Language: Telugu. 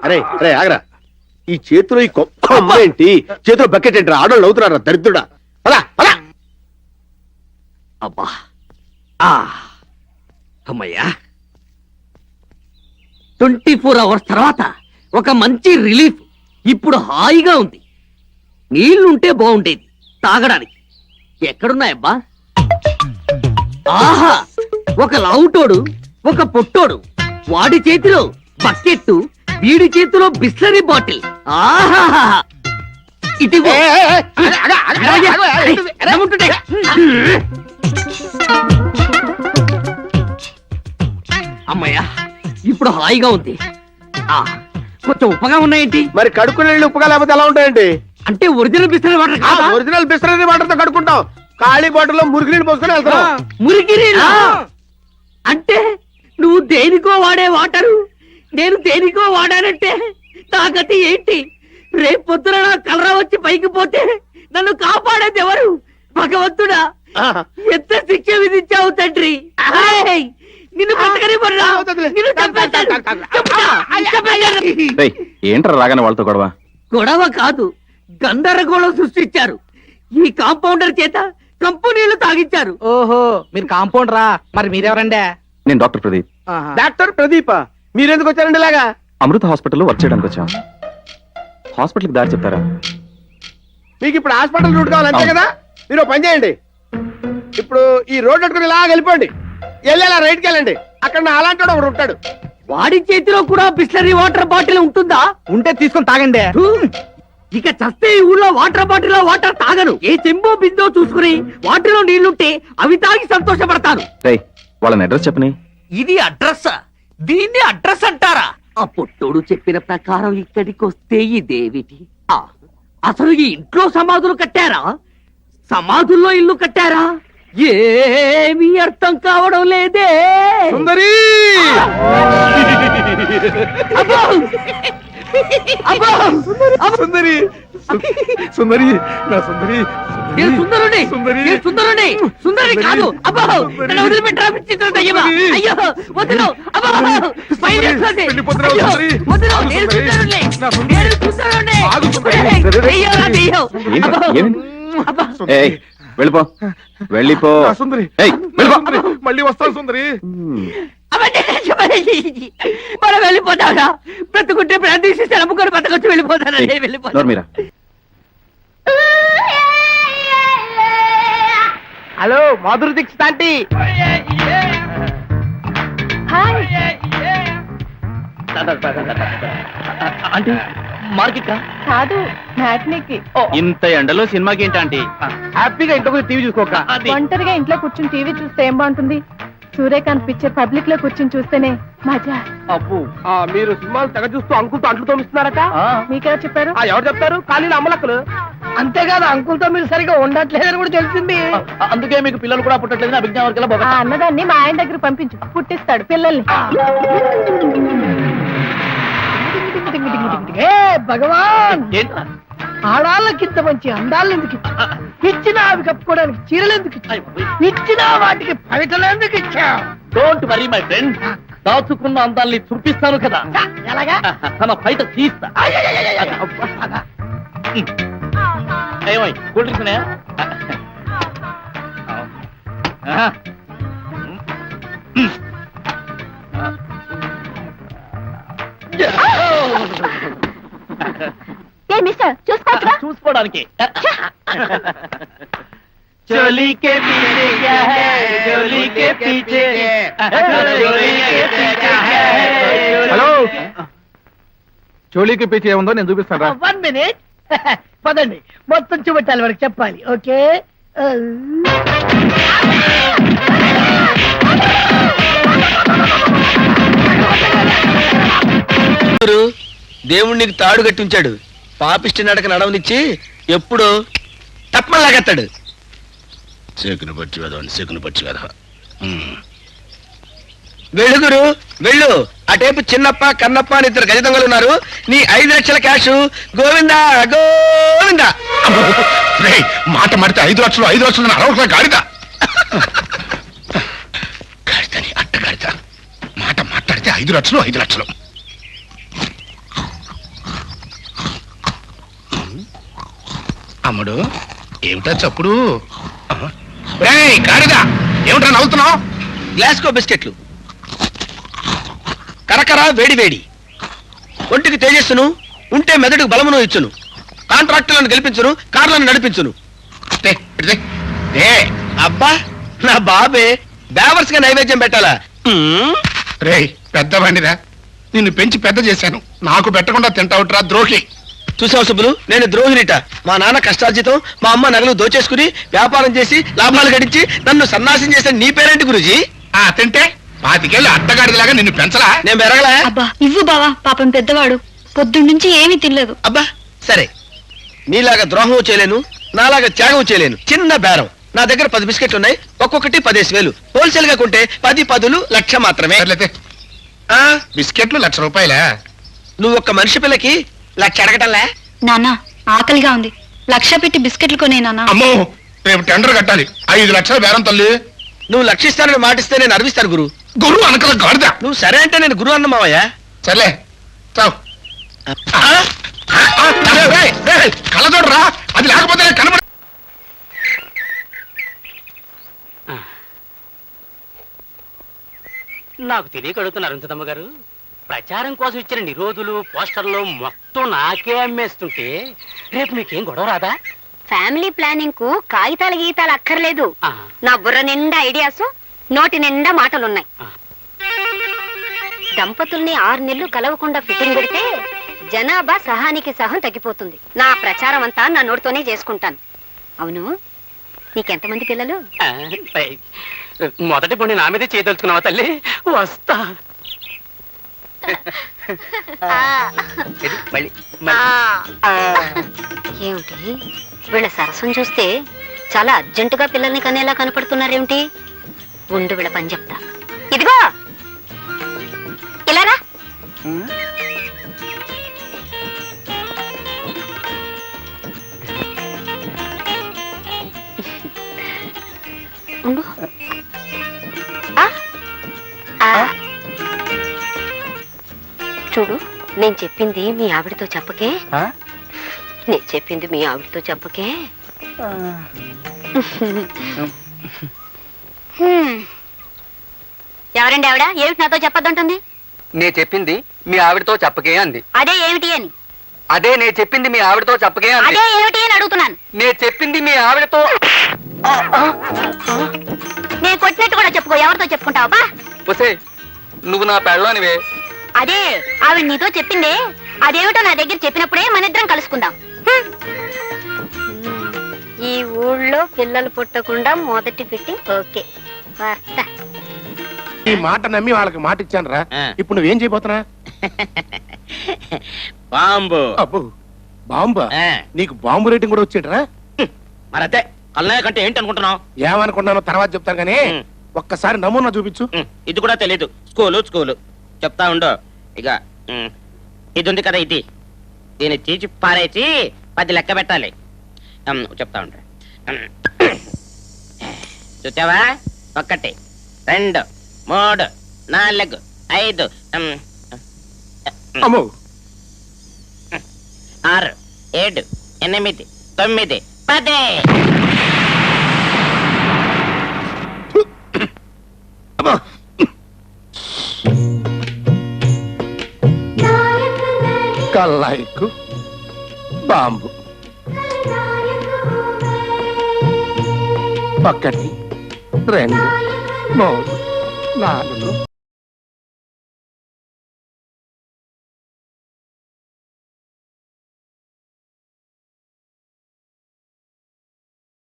అరే అరే ఆగరా, ఈ చేతిలో ఈ కొమ్మ ఏంటి? చేతిలో బకెట్ ఏంటి? ఆడోళ్ళు అవుతున్నారా దరిద్రుడా? అలా అలా అబ్బా అమ్మయ్యా, 24 hours తర్వాత ఒక మంచి రిలీఫ్. ఇప్పుడు హాయిగా ఉంది. నీళ్లుంటే బాగుండేది తాగడానికి. ఎక్కడున్నాయబ్బా? ఆహా, ఒక లావుటోడు, ఒక పొట్టోడు, వాడి చేతిలో బకెట్, వీడి చేతిలో బిస్లరీ బాటిల్. ఆహా, ఇదిగో. అమ్మయ్యా, ఇప్పుడు హాయిగా ఉంది. కొంచెం ఉప్పగా ఉన్నాయేంటి? మరి కడుక్కునే నీళ్ళు ఉప్పుగా లేకపోతే ఎలా ఉంటాయండి? అంటే ఒరిజినల్ బిస్లరీ వాటర్ కాదా? ఒరిజినల్ బిస్లరీ వాటర్ తో కడుక్కుంటాం. ఖాళీ బాటిల్ లో మురికి నీళ్ళు పోసుకొని వెళ్తాం. మురికి నీళ్ళు అంటే నువ్వు దేనికో వాడే వాటరు, నేను దేనికో వాడానంటే నా గతి ఏంటి? రేపు పొద్దున నా కలరా వచ్చి పైకి పోతే నన్ను కాపాడేది ఎవరు? భగవంతుడా, ఎంత శిక్ష విధించావు తండ్రి. నిన్ను ఏంట్రా రాగానే వాళ్ళతో గొడవ? గొడవ కాదు, గందరగోళం సృష్టించారు. ఈ కాంపౌండర్ చేత కంపెనీలు తాగించారు. ఓహో, మీరు కాంపౌండరా? మరి మీరెవరండి? నేను డాక్టర్ ప్రదీప్. డాక్టర్ ప్రదీప, మీరెందుకు వచ్చారండి ఇలాగా? అమృత హాస్పిటల్లో వర్క్ చేయడానికి వచ్చాం. హాస్పిటల్కి దారి చెప్తారా? మీకు ఇప్పుడు హాస్పిటల్ రూట్ కావాలి అంతే కదా? మీరు పని చేయండి, ఇప్పుడు ఈ రోడ్ అట్టుకుని ఇలా వెళ్ళిపోండి. వెళ్ళేలా రైట్కి వెళ్ళండి, అక్కడ నా అలాంటి వాడు ఒకడు ఉంటాడు. వాడి చేతిలో కూడా బిస్లరీ వాటర్ బాటిల్ ఉంటుందా? ఉంటే తీసుకొని తాగండి. ఇక చస్తే ఈ ఊళ్ళో వాటర్ బాటిల్ లో వాటర్ తాగను. ఏ చెంబో బిందో చూసుకుని వాటిలో నీళ్లుంటే అవి తాగి సంతోషపడతాను. వాళ్ళని అడ్రస్ చెప్పని. ఇది అడ్రస్? దీన్ని అడ్రస్ అంటారా? ఆ పొట్టోడు చెప్పిన ప్రకారం ఇక్కడికి వస్తే ఇదేమిటి? అసలు ఈ ఇంట్లో సమాధులు కట్టారా? సమాధుల్లో ఇల్లు కట్టారా? ఏమీ అర్థం కావడం లేదే. సుందరి, సుందరి, సుందరి, నా సుందరి. సుందరుని సుందరుని సుందరుని కాదు. అబ్బో, నన్ను వదిలిపెట్టరా పిచ్చి దయ్యమా. అయ్యో వదిలు. అబ్బో, వదిలు. నేను సుందరుని, నేను సుందరుని. అయ్యో నా దెయ్యం. వెళ్ళిపో, వెళ్ళిపో. సుందరి, మళ్ళీ వస్తాను సుందరి. మనం వెళ్ళిపోతావురా? బ్రతుకుంటే ప్రాంతీసి నమ్ముకొని బతకొచ్చి వెళ్ళిపోతాను. వెళ్ళిపోతాను. మీరా? Hello, Madhuri Dixit aunty. అంటే మార్కెట్ కాదు, మ్యాట్నీకి. ఇంత ఎండలో సినిమాకి ఏంటి ఆంటీ? హ్యాపీగా ఇంట్లో టీవీ చూసుకోక. ఒంటరిగా ఇంట్లో కూర్చుని టీవీ చూస్తే ఏం బాగుంటుంది? సూర్యకాంత్ పిక్చర్ పబ్లిక్ లో కూర్చుని చూస్తేనే మజా. అప్పు, మీరు సినిమాలు తెగ చూస్తూ అంకుల్తో అంట్లు తోమిస్తున్నారట. మీకెవరు చెప్పారు? ఎవరు చెప్తారు? ఖాళీ అమ్మలక్కలు. అంతేకాదు, అంకుల్తో మీరు సరిగా ఉండట్లేదని కూడా తెలిసింది. అందుకే మీకు పిల్లలు కూడా పుట్టట్లేదు. అభిజ్ఞావర్గల ఆ అన్నదాన్ని మా ఆయన దగ్గర పంపించు, పుట్టిస్తాడు పిల్లల్ని. భగవాన్, ఆడాళ్ళకి ఇంత మంచి అందాలు ఎందుకు ఇచ్చినా? అవి కప్పుకోవడానికి చీరలు ఎందుకు ఇచ్చినా? వాటికి పవిటలు ఎందుకు ఇచ్చా? డోంట్ వరీ మై ఫ్రెండ్, దాచుకున్న అందాల్ని చూపిస్తాను కదా. ఎలాగా? తన బయట తీస్తా. ఏమై కూల్ డ్రింక్స్ ఉన్నాయా? ఏ మిస్టర్, చూసుకోవచ్చుగా? చూసుకోవడానికి. చోలీ కే పీछे क्या है? చోలీ కే పీछे. హలో, చోలీకి పీచే ఏముందో నేను చూపిస్తాను. 1 minute. పదండి, మొత్తం చూపెట్టాలి వాడికి, చెప్పాలి. ఓకే. దేవుడు నీకు తాడు కట్టించాడు. పాపిష్టి నడక నడవనిచ్చి ఎప్పుడు తప్పలాగెత్తాడు. సేకును పచ్చి వెదవండి, సేకును పచ్చి వెదవ. వెళ్ళు వెళ్ళు. అటేపు చిన్నప్ప కన్నప్ప అని 2 గజ దొంగలు ఉన్నారు. నీ 5 లక్షల క్యాష్ గోవిందా గోవిందా. మాట మాడితే 5 లక్షలు 5 లక్షలు అరవట్లే గాడిద. గాడిదని అట్ట గాడిద మాట మాట్లాడితే అయితే 5 లక్షలు 5 లక్షలు. అమ్ముడు ఏమిటా చప్పుడు? గాడిదా ఏమిటా నవ్వుతున్నావు? గ్లాస్కో బిస్కెట్లు కరకర వేడి వేడి, ఒంటికి తేజస్సును, ఉంటే మెదడుకు బలమును ఇచ్చును, కాంట్రాక్టులను గెలిపించును, కార్లను నడిపించును. అబ్బా నా బాబే బేవర్స్ గా నైవేద్యం పెట్టాలా? రే పెద్దవాడిరా, నిన్ను పెంచి పెద్ద చేశాను, నాకు పెట్టకుండా తింటావుట్రా ద్రోహి. చూసావు సుబ్బులు, నేను ద్రోహినిట. మా నాన్న కష్టార్జితం, మా అమ్మ నగలు దోచేసుకుని వ్యాపారం చేసి లాభాలు గడించి నన్ను సన్నాసం చేసిన నీ పేరేంటి గురూజీ? తింటే 25 ఏళ్ళు అడ్డగాడిలాగా నిన్ను పెంచలా? నేను పెరగలా? అబ్బా ఇవ్వు బావా, పాపం పెద్దవాడు పొద్దున్నుంచి ఏమీ తినలేదు. అబ్బా సరే, నీలాగా ద్రోహం చేయలేను, నాలాగా త్యాగం చేయలేను. చిన్న బేరం, నా దగ్గర 10 బిస్కెట్లు ఉన్నాయి, ఒక్కొక్కటి 15,000. హోల్సేల్ గా కొంటే 10 10 లక్ష మాత్రమే. సర్లేతే. బిస్కెట్లు ₹1,00,000. నువ్వు ఒక్క మనిషి పిల్లకి లక్ష అడగటంలే. నాన్న ఆకలిగా ఉంది, 1,00,000 పెట్టి బిస్కెట్లు కొనే నాన్న. అమ్మో, రేపు టెండర్ కట్టాలి. 5 లక్షలు బేరం తల్లి. నువ్వు లక్షిస్తానని మాటిస్తే నేను అర్విస్తాను గురు. గురువు అనకల గాడిద. నువ్వు సరే అంటే నేను గురు అన్న మావయ్య. సర్లే చావు. కళ్ళజోడరా, అది లేకపోతే కనబడ. నాకు తెలియక అడుగుతున్నారు అరుంధతమ్మ గారు. ప్రచారం కోసం ఇచ్చిన నిరోధులు పోస్టర్లు మొత్తం నాకే అమ్మేస్తుంటే రేపు మీకేం గొడవ రాదా? ఫ్యామిలీ ప్లానింగ్ కు కాగితాలు గీతాలు అక్కర్లేదు. ఆ. నా బుర్ర నిండా ఐడియాస్, నోటి నిండా మాటలున్నాయి. ఆ. దంపతుల్ని 6 నెలలు కలవకుండా ఫిట్టింగ్ పెడితే జనాభా సహానికి సహం తగ్గిపోతుంది. నా ప్రచారం అంతా నా నోటితోనే చేసుకుంటాను. అవును, నీకెంతమంది పిల్లలు? ఆ, మొదటి పొండి నా మీదే చేయదలుచుకున్నావా తల్లి? వస్తా. ఏమిటి వీళ్ళ సరసం చూస్తే చాలా అర్జెంటుగా పిల్లల్ని కనేలా కనపడుతున్నారేమిటి? ఉండు వీళ్ళ పని చెప్తా. ఇదిగో ఇలారా. ఉండు. చూడు, నేను చెప్పింది మీ ఆవిడతో చెప్పకే. నేను చెప్పింది మీ ఆవిడతో చెప్పకే. ఎవరండి ఆవిడ? ఏమిటి నాతో చెప్పొద్దంటుంది? నే చెప్పింది మీ ఆవిడతో చెప్పకే అంది. అదే ఏమిటి అని? అదే నే చెప్పింది మీ ఆవిడతో చెప్పకే అంది. అదే ఏమిటి అని అడుగుతున్నాను. నే చెప్పింది మీ ఆవిడతో. నేను కొట్టినట్టు కూడా చెప్పుకో. ఎవరితో చెప్పుకుంటావా? ఒసే, నువ్వు నా పెళ్ళానివే. అదే ఆవిడ నీతో చెప్పిందే, అదేమిటో నా దగ్గర చెప్పినప్పుడే మన ఇద్దరం కలుసుకుందాం. ఈ ఊళ్ళో పిల్లలు పుట్టకుండా మొదటి ఫిట్టింగ్. ఓకే, ఈ మాట నమ్మి వాళ్ళకి మాట ఇచ్చాను రా. ఇప్పుడు నువ్వేం చేయబోతున్నా? బాంబు. అబ్బో, బాంబా? నీకు బాంబు రేటింగ్ కూడా వచ్చేటరా? మరతే కల్నాయ కంటే ఏంటి అనుకుంటున్నావు? ఏమనుకున్నానో తర్వాత చెప్తాను కానీ ఒక్కసారి నమూనా చూపించు. ఇది కూడా తెలీదు. స్కూలు చెప్తా ఉండు. ఇక ఇది ఉంది కదా, ఇది దీన్ని తీసి పారేసి 10 లెక్క పెట్టాలి. చెప్తా ఉండు. చూసావా? 1 2 3 4 5 అమ్మో, 6 7 8 9 10. కల్లాయికు బాంబు 1 2 3 4